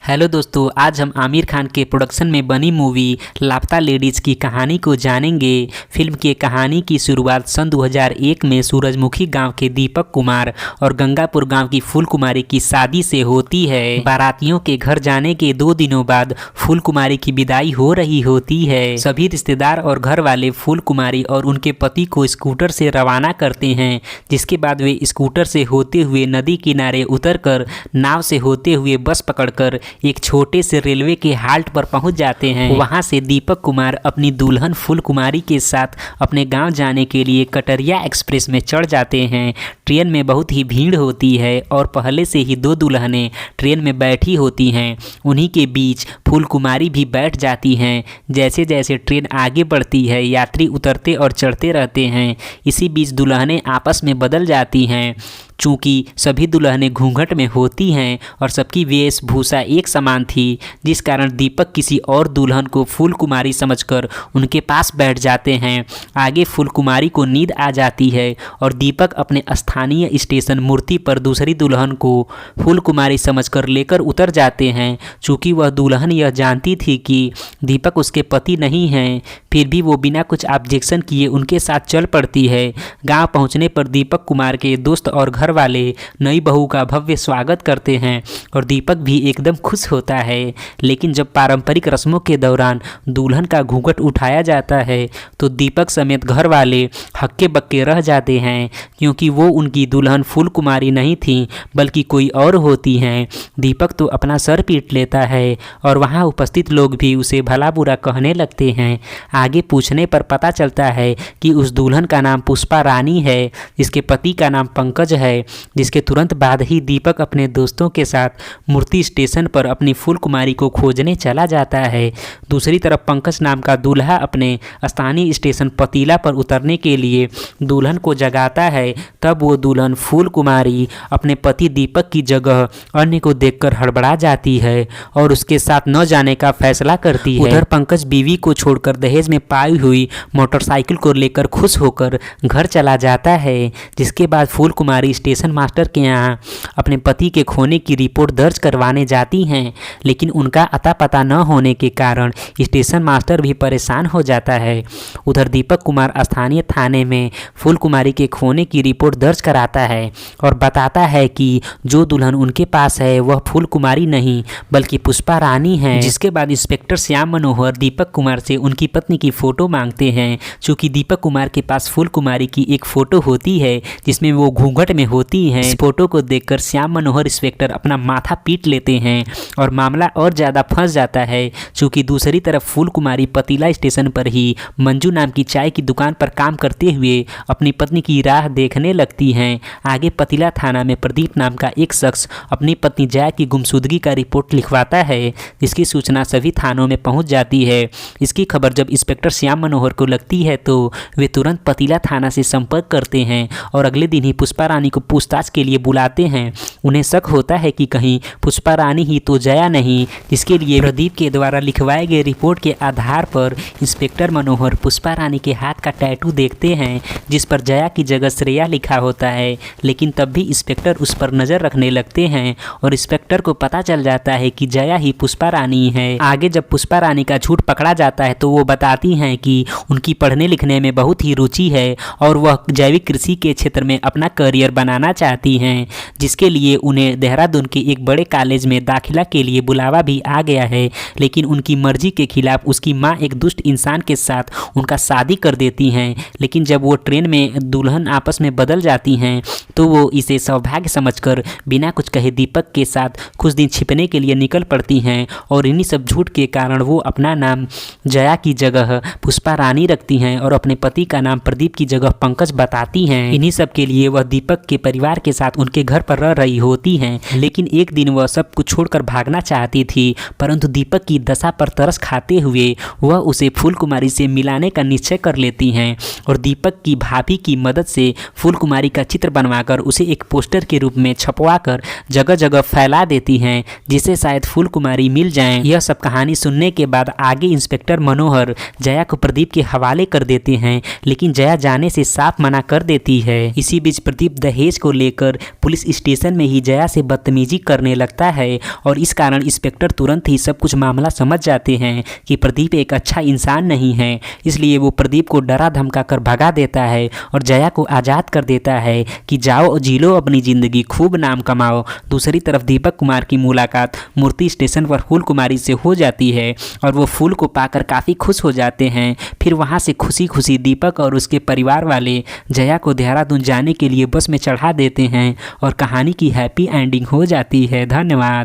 Hello दोस्तों, आज हम आमिर खान के प्रोडक्शन में बनी मूवी लापता लेडीज़ की कहानी को जानेंगे। फिल्म की कहानी की शुरुआत सन 2001 में सूरजमुखी गांव के दीपक कुमार और गंगापुर गांव की फूल कुमारी की शादी से होती है। बारातियों के घर जाने के 2 दिनों बाद फूल कुमारी की विदाई हो रही होती है। सभी रिश्तेदार और घर वाले फूल कुमारी और उनके पति को स्कूटर से रवाना करते हैं, जिसके बाद वे स्कूटर से होते हुए नदी किनारे उतरकर नाव से होते हुए बस पकड़कर एक छोटे से रेलवे के हाल्ट पर पहुंच जाते हैं। वहां से दीपक कुमार अपनी दुल्हन फूल कुमारी के साथ अपने गांव जाने के लिए कटरिया एक्सप्रेस में चढ़ जाते हैं। ट्रेन में बहुत ही भीड़ होती है और पहले से ही 2 दुल्हनें ट्रेन में बैठी होती हैं। उन्हीं के बीच फूल कुमारी भी बैठ जाती हैं। जैसे जैसे ट्रेन आगे बढ़ती है, यात्री उतरते और चढ़ते रहते हैं। इसी बीच दुल्हनें आपस में बदल जाती हैं। चूँकि सभी दुल्हनें घूंघट में होती हैं और सबकी वेशभूषा एक समान थी, जिस कारण दीपक किसी और दुल्हन को फूल कुमारी समझकर उनके पास बैठ जाते हैं। आगे फूल कुमारी को नींद आ जाती है और दीपक अपने स्थानीय स्टेशन मूर्ति पर दूसरी दुल्हन को फूल कुमारी समझकर लेकर उतर जाते हैं। चूँकि वह दुल्हन यह जानती थी कि दीपक उसके पति नहीं हैं, फिर भी वो बिना कुछ ऑब्जेक्शन किए उनके साथ चल पड़ती है। गाँव पहुँचने पर दीपक कुमार के दोस्त और घर वाले नई बहू का भव्य स्वागत करते हैं और दीपक भी एकदम खुश होता है। लेकिन जब पारंपरिक रस्मों के दौरान दुल्हन का घूंघट उठाया जाता है तो दीपक समेत घर वाले हक्के बक्के रह जाते हैं, क्योंकि वो उनकी दुल्हन फूल कुमारी नहीं थी बल्कि कोई और होती हैं। दीपक तो अपना सर पीट लेता है और वहाँ उपस्थित लोग भी उसे भला बुरा कहने लगते हैं। आगे पूछने पर पता चलता है कि उस दुल्हन का नाम पुष्पा रानी है, जिसके पति का नाम पंकज है। जिसके तुरंत बाद ही दीपक अपने दोस्तों के साथ मूर्ति स्टेशन पर अपनी फूल कुमारी को खोजने चला जाता है। दूसरी तरफ पंकज नाम का दूल्हा अपने स्थानीय स्टेशन पतीला पर उतरने के लिए दुल्हन को जगाता है। तब वो दुल्हन फूल कुमारी अपने पति दीपक की जगह अन्य को देखकर हड़बड़ा जाती है और उसके साथ न जाने का फैसला करती है। उधर पंकज बीवी को छोड़कर दहेज में पाई हुई मोटरसाइकिल को लेकर खुश होकर घर चला जाता है। जिसके बाद फूल कुमारी स्टेशन मास्टर के यहाँ अपने पति के खोने की रिपोर्ट दर्ज करवाने जाती हैं, लेकिन उनका अता पता न होने के कारण स्टेशन मास्टर भी परेशान हो जाता है। उधर दीपक कुमार स्थानीय थाने में फूल कुमारी के खोने की रिपोर्ट दर्ज कराता है और बताता है कि जो दुल्हन उनके पास है वह फूल कुमारी नहीं बल्कि पुष्पा रानी है। जिसके बाद इंस्पेक्टर श्याम मनोहर दीपक कुमार से उनकी पत्नी की फ़ोटो मांगते हैं। चूँकि दीपक कुमार के पास फूल कुमारी की एक फ़ोटो होती है जिसमें वो घूंघट में होती हैं। इस फोटो को देखकर श्याम मनोहर इंस्पेक्टर अपना माथा पीट लेते हैं और मामला और ज़्यादा फंस जाता है। चूँकि दूसरी तरफ फूल कुमारी पतीला स्टेशन पर ही मंजू नाम की चाय की दुकान पर काम करते हुए अपनी पत्नी की राह देखने लगती हैं। आगे पतीला थाना में प्रदीप नाम का एक शख्स अपनी पत्नी जया की गुमशुदगी का रिपोर्ट लिखवाता है, जिसकी सूचना सभी थानों में पहुँच जाती है। इसकी खबर जब इंस्पेक्टर श्याम मनोहर को लगती है तो वे तुरंत पतीला थाना से संपर्क करते हैं और अगले दिन ही पुष्पा रानी को पूछताछ के लिए बुलाते हैं। उन्हें शक होता है कि कहीं पुष्पा रानी ही तो जया नहीं, जिसके लिए प्रदीप के द्वारा लिखवाए गए रिपोर्ट के आधार पर इंस्पेक्टर मनोहर पुष्पा रानी के हाथ का टैटू देखते हैं, जिस पर जया की जगह श्रेया लिखा होता है। लेकिन तब भी इंस्पेक्टर उस पर नज़र रखने लगते हैं और इंस्पेक्टर को पता चल जाता है कि जया ही पुष्पा रानी है। आगे जब पुष्पा रानी का झूठ पकड़ा जाता है तो वो बताती हैं कि उनकी पढ़ने लिखने में बहुत ही रुचि है और वह जैविक कृषि के क्षेत्र में अपना करियर बनाना चाहती हैं, जिसके लिए उन्हें देहरादून के एक बड़े कॉलेज में दाखिला के लिए बुलावा भी आ गया है। लेकिन उनकी मर्जी के खिलाफ उसकी मां एक दुष्ट इंसान के साथ उनका शादी कर देती हैं। लेकिन जब वो ट्रेन में दुल्हन आपस में बदल जाती हैं तो वो इसे सौभाग्य समझकर बिना कुछ कहे दीपक के साथ कुछ दिन छिपने के लिए निकल पड़ती हैं और इन्हीं सब झूठ के कारण वो अपना नाम जया की जगह पुष्पा रानी रखती हैं और अपने पति का नाम प्रदीप की जगह पंकज बताती हैं। इन्हीं सब के लिए वह दीपक के परिवार के साथ उनके घर पर रह रही होती हैं। लेकिन एक दिन वह सब कुछ छोड़कर भागना चाहती थी, परंतु दीपक की दशा पर तरस खाते हुए वह उसे फूल कुमारी से मिलाने का निश्चय कर लेती हैं और दीपक की भाभी की मदद से फूल कुमारी का चित्र बनवाकर उसे एक पोस्टर के रूप में छपवाकर जगह जगह फैला देती हैं, जिससे शायद फूल कुमारी मिल जाएं। यह सब कहानी सुनने के बाद आगे इंस्पेक्टर मनोहर जया को प्रदीप के हवाले कर देते हैं, लेकिन जया जाने से साफ मना कर देती है। इसी बीच प्रदीप दहेज दहेज को लेकर पुलिस स्टेशन में ही जया से बदतमीजी करने लगता है और इस कारण इंस्पेक्टर तुरंत ही सब कुछ मामला समझ जाते हैं कि प्रदीप एक अच्छा इंसान नहीं है। इसलिए वो प्रदीप को डरा धमका कर भगा देता है और जया को आज़ाद कर देता है कि जाओ जी लो अपनी ज़िंदगी, खूब नाम कमाओ। दूसरी तरफ दीपक कुमार की मुलाकात मूर्ति स्टेशन पर फूल कुमारी से हो जाती है और वो फूल को पाकर काफ़ी खुश हो जाते हैं। फिर वहाँ से खुशी खुशी दीपक और उसके परिवार वाले जया को देहरादून जाने के लिए बस में चढ़ा देते हैं और कहानी की हैप्पी एंडिंग हो जाती है। धन्यवाद।